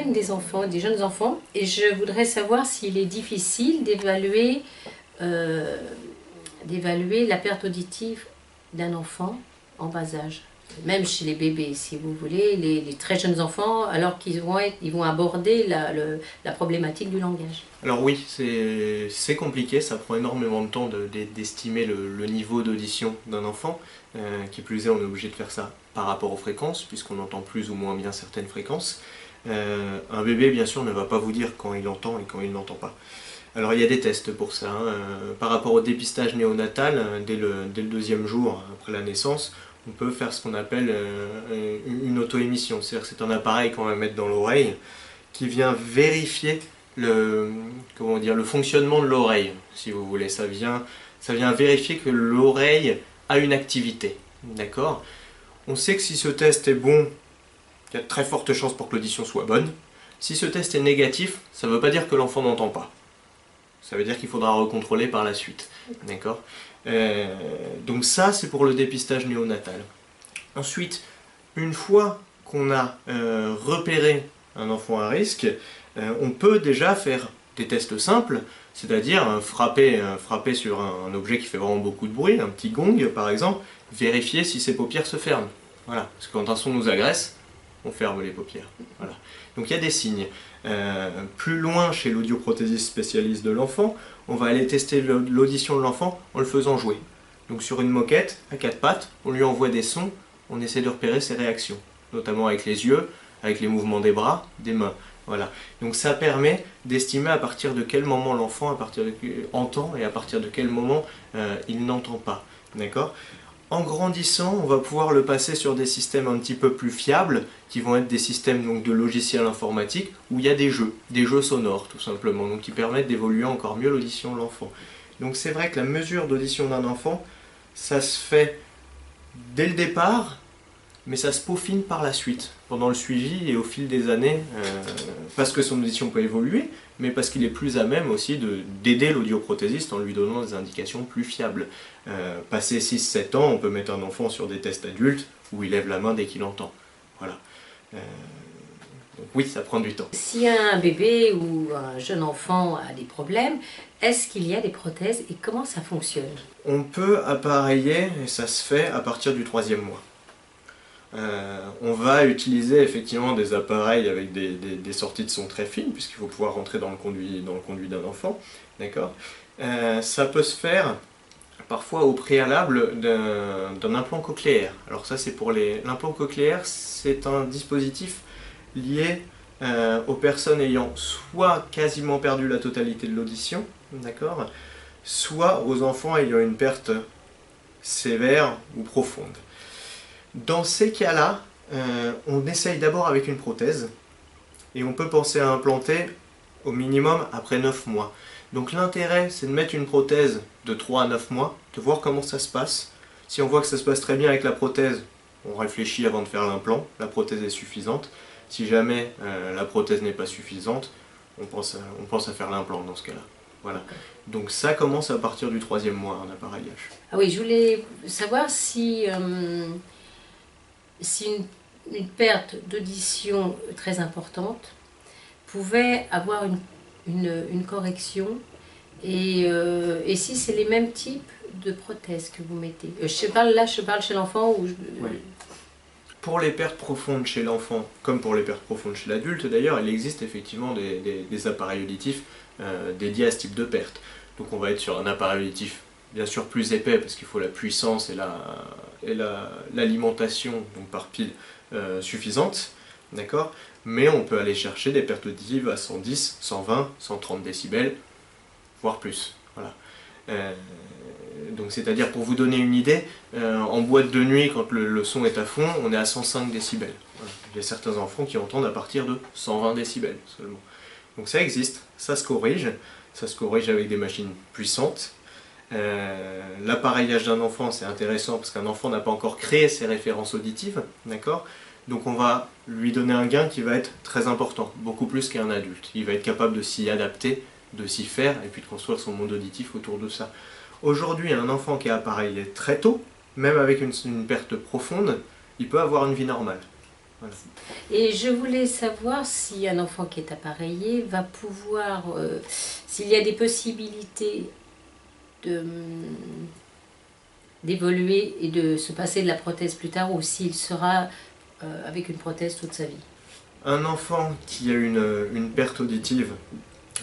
j'accompagne des enfants, des jeunes enfants, et je voudrais savoir s'il est difficile d'évaluer la perte auditive d'un enfant en bas âge. Même chez les bébés, si vous voulez, les très jeunes enfants, alors qu'ils vont aborder la problématique du langage. Alors oui, c'est compliqué, ça prend énormément de temps d'estimer le niveau d'audition d'un enfant. Qui plus est, on est obligé de faire ça par rapport aux fréquences, puisqu'on entend plus ou moins bien certaines fréquences. Un bébé, bien sûr, ne va pas vous dire quand il entend et quand il n'entend pas. Alors il y a des tests pour ça. Par rapport au dépistage néonatal, dès le 2e jour après la naissance, on peut faire ce qu'on appelle une auto-émission. C'est-à-dire que c'est un appareil qu'on va mettre dans l'oreille qui vient vérifier le fonctionnement de l'oreille, si vous voulez. Ça vient vérifier que l'oreille a une activité. D'accord ? On sait que si ce test est bon, il y a de très fortes chances pour que l'audition soit bonne. Si ce test est négatif, ça ne veut pas dire que l'enfant n'entend pas. Ça veut dire qu'il faudra recontrôler par la suite. D'accord ? Donc ça, c'est pour le dépistage néonatal. Ensuite, une fois qu'on a repéré un enfant à risque, on peut déjà faire des tests simples, c'est-à-dire frapper sur un objet qui fait vraiment beaucoup de bruit, un petit gong par exemple, vérifier si ses paupières se ferment. Voilà, parce que quand un son nous agresse, on ferme les paupières. Voilà. Donc il y a des signes. Plus loin, chez l'audioprothésiste spécialiste de l'enfant, on va aller tester l'audition de l'enfant en le faisant jouer. Donc sur une moquette, à 4 pattes, on lui envoie des sons, on essaie de repérer ses réactions, notamment avec les yeux, avec les mouvements des bras, des mains. Voilà. Donc ça permet d'estimer à partir de quel moment l'enfant entend et à partir de quel moment il n'entend pas. D'accord ? En grandissant, on va pouvoir le passer sur des systèmes un petit peu plus fiables, qui vont être des systèmes donc, de logiciels informatiques, où il y a des jeux sonores tout simplement, donc qui permettent d'évoluer encore mieux l'audition de l'enfant. Donc c'est vrai que la mesure d'audition d'un enfant, ça se fait dès le départ, mais ça se peaufine par la suite, pendant le suivi et au fil des années, parce que son audition peut évoluer, mais parce qu'il est plus à même aussi d'aider l'audioprothésiste en lui donnant des indications plus fiables. Passé 6-7 ans, on peut mettre un enfant sur des tests adultes où il lève la main dès qu'il entend. Voilà. Donc oui, ça prend du temps. Si un bébé ou un jeune enfant a des problèmes, est-ce qu'il y a des prothèses et comment ça fonctionne? On peut appareiller, et ça se fait à partir du 3e mois. On va utiliser effectivement des appareils avec des sorties de son très fines, puisqu'il faut pouvoir rentrer dans le conduit d'un enfant. D'accord ? Ça peut se faire parfois au préalable d'un implant cochléaire. Alors ça c'est pour l'implant cochléaire, c'est un dispositif lié aux personnes ayant soit quasiment perdu la totalité de l'audition, d'accord, soit aux enfants ayant une perte sévère ou profonde. Dans ces cas-là, on essaye d'abord avec une prothèse et on peut penser à implanter au minimum après 9 mois. Donc l'intérêt, c'est de mettre une prothèse de 3 à 9 mois, de voir comment ça se passe. Si on voit que ça se passe très bien avec la prothèse, on réfléchit avant de faire l'implant, la prothèse est suffisante. Si jamais la prothèse n'est pas suffisante, on pense à faire l'implant dans ce cas-là. Voilà. Donc ça commence à partir du 3e mois, un appareillage. Ah oui, je voulais savoir si une perte d'audition très importante pouvait avoir une correction et si c'est les mêmes types de prothèses que vous mettez. Je parle chez l'enfant ou Oui. Pour les pertes profondes chez l'enfant, comme pour les pertes profondes chez l'adulte d'ailleurs, il existe effectivement des appareils auditifs dédiés à ce type de perte. Donc on va être sur un appareil auditif bien sûr plus épais parce qu'il faut la puissance et l'alimentation donc par pile suffisante, d'accord. Mais on peut aller chercher des pertes auditives à 110, 120, 130 décibels, voire plus. Voilà. Donc c'est-à-dire pour vous donner une idée, en boîte de nuit quand le son est à fond, on est à 105 décibels. Voilà. Il y a certains enfants qui entendent à partir de 120 décibels seulement. Donc ça existe, ça se corrige avec des machines puissantes. L'appareillage d'un enfant c'est intéressant parce qu'un enfant n'a pas encore créé ses références auditives, d'accord. Donc on va lui donner un gain qui va être très important, beaucoup plus qu'un adulte. Il va être capable de s'y adapter, de s'y faire et puis de construire son monde auditif autour de ça. Aujourd'hui, un enfant qui est appareillé très tôt, même avec une perte profonde, il peut avoir une vie normale. Voilà. Et je voulais savoir si un enfant qui est appareillé va pouvoir, s'il y a des possibilités d'évoluer et de se passer de la prothèse plus tard, ou s'il sera avec une prothèse toute sa vie. Un enfant qui a une perte auditive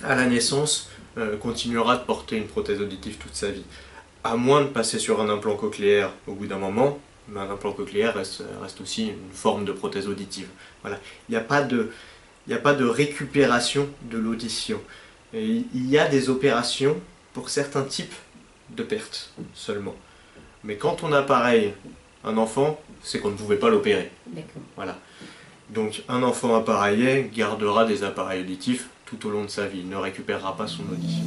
à la naissance continuera de porter une prothèse auditive toute sa vie. À moins de passer sur un implant cochléaire au bout d'un moment, mais un implant cochléaire reste aussi une forme de prothèse auditive. Voilà. Il n'y a pas de récupération de l'audition. Il y a des opérations pour certains types de pertes seulement. Mais quand on appareille un enfant, c'est qu'on ne pouvait pas l'opérer. Voilà. Donc un enfant appareillé gardera des appareils auditifs tout au long de sa vie, il ne récupérera pas son audition.